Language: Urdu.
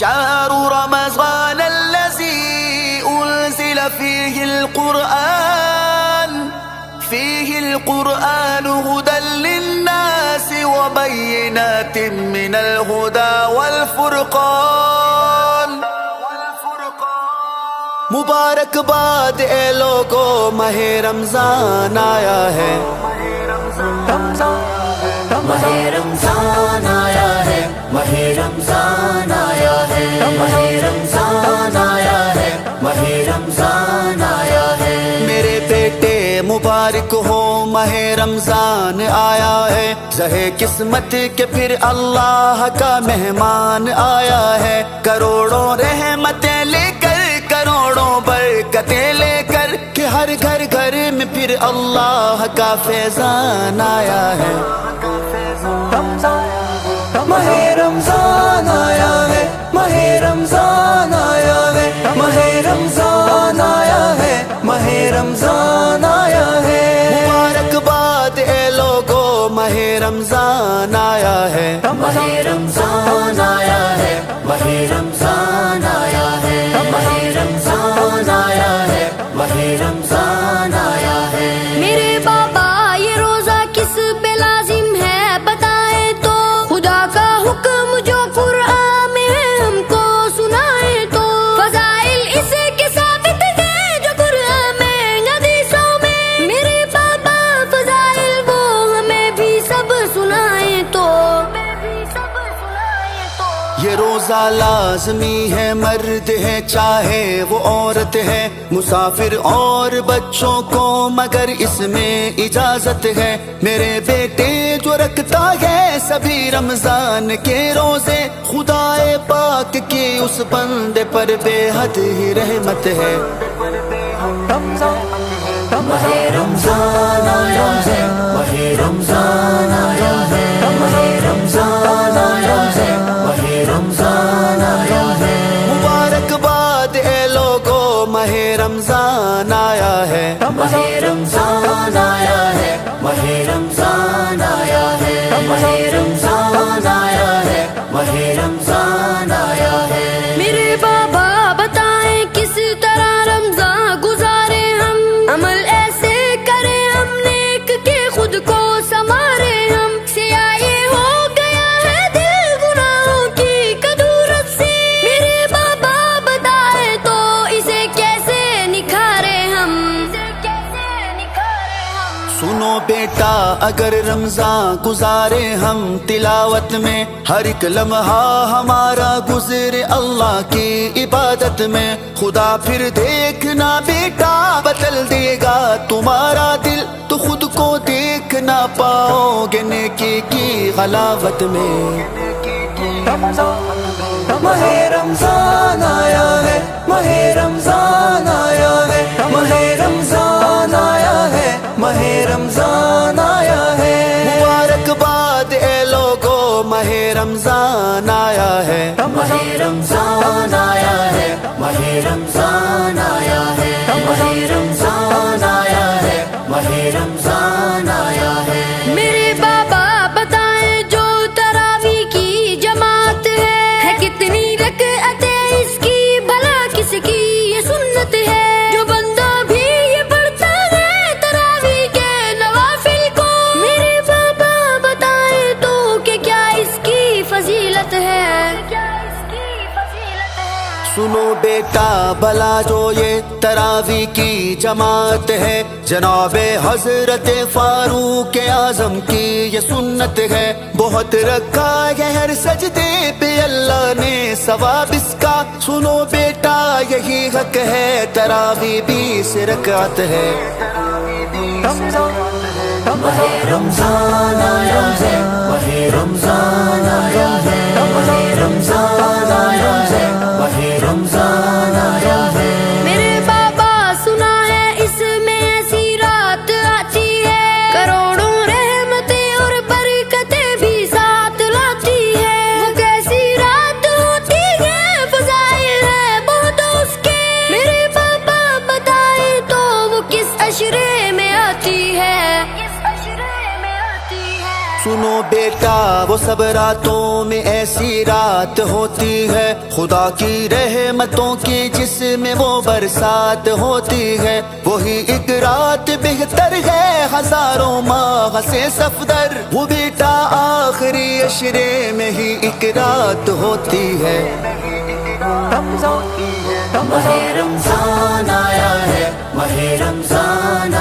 شهر رمضان الذي أنزل فيه القرآن هدى للناس وبينات من الهدى والفرقان. مبارک باد اے لوگو، ماہ رمضان آیا ہے، ماہ رمضان آیا ہے، ماہ رمضان آیا ہے، ماہ رمضان آیا ہے، ماہ رمضان آیا ہے. میرے بیٹے مبارک ہو، ماہ رمضان آیا ہے. زہے قسمت کے پھر اللہ کا مہمان آیا ہے. کروڑوں رحمتیں لے کر، کروڑوں برکتیں لے کر، کہ ہر گھر گھر میں پھر اللہ کا فیضان آیا ہے. ماہ رمضان آیا ہے، ماہ رمضان آیا ہے، ماہ رمضان آیا ہے، ماہ رمضان آیا ہے. مبارک باد اے لوگو، ماہ رمضان آیا ہے، ماہ رمضان آیا ہے، ماہ رمضان آیا ہے، ماہ رمضان آیا ہے، ماہ رمضان آیا ہے. میرے بابا یہ روزہ کس پہ لازم ہے بتائیں تو، خدا کا حکم جو قرآن میں ہے ہم کو سنائے تو. فضائل اس کے ثابت ہیں جو قرآن میں حدیثوں میں، میرے بابا فضائل وہ ہمیں بھی سب سنائے تو. یہ روزہ لازمی ہے، مرد ہے چاہے وہ عورت ہے، مسافر اور بچوں کو مگر اس میں اجازت ہے. میرے بیٹے جو رکھتا ہے سبھی رمضان کے روزے، خدائے پاک کی اس بندے پر بے حد ہی رحمت ہے. ماہ رمضان آیا ہے، ماہ رمضان آیا ہے، ماہ رمضان آیا ہے، ماہ رمضان آیا ہے. مبارک باد اے لوگو، ماہ رمضان آیا ہے، ماہ رمضان آیا ہے، ماہ رمضان آیا ہے، ماہ رمضان آیا ہے، ماہ رمضان آیا ہے. میرے بابا بتائیں کس طرح رمضان گزارے ہم، عمل ایسے کریں ہم نیک کہ خود کو سنوارے ہم. سیاہ ہو گیا ہے دل گناہوں کی کدورت سے، میرے بابا بتائیں تو اسے کیسے نکھارے ہم. سنو بیٹا اگر رمضان گزارے ہم تلاوت میں، ہر ایک لمحہ ہمارا گزرے اللہ کی عبادت میں، خدا پھر دیکھنا بیٹا بدل دے گا تمہارا دل. تو خود کو دیکھ نہ پاؤ گے نیکی کی غلاوت میں. ماہ رمضان آیا ہے، ماہ رمضان آیا ہے، ماہ رمضان آیا ہے، ماہ رمضان آیا ہے. مبارک باد اے لوگو، ماہ رمضان آیا ہے، ماہ رمضان آیا ہے، ماہ رمضان آیا ہے، ماہ رمضان آیا ہے، ماہ رمضان آیا ہے. میرے بابا بتائیں جو تراویح کی جماعت ہے کتنی رکعتیں اس کی بھلا کس کی یہ سنت ہے. جو بندہ بھی یہ پڑھتا ہے تراویح کے نوافل کو، میرے بابا بتائیں تو کہ کیا اس کی فضیلت ہے. سنو بیٹا بلا جو یہ تراویح کی جماعت ہے، جناب حضرت فاروق اعظم کی یہ سنت ہے. بہت رکھا ہے ہر سجدے پہ اللہ نے ثواب اس کا. سنو بیٹا یہی حق ہے، تراویح 20 رکعت ہے. ماہ رمضان آیا ہے، ماہ رمضان آیا ہے، ماہ رمضان آیا ہے، ماہ رمضان آیا ہے. میرے بابا سنا ہے اس میں ایسی رات آتی ہے، کروڑوں رحمتیں اور برکتیں بھی ساتھ لاتی ہے. وہ کیسی رات ہوتی ہے، فضائل ہے بہت اس کے، میرے بابا بتائیں تو وہ کس عشرے میں آتی ہے. سنو بیٹا وہ سب راتوں میں ایسی رات ہوتی ہے خدا کی رحمتوں کی جس میں وہ برسات ہوتی ہے. وہی ایک رات بہتر ہے ہزاروں ماہ سے صفدر. وہ بیٹا آخری عشرے میں ہی ایک رات ہوتی ہے. ماہ رمضان آیا ہے، ماہ رمضان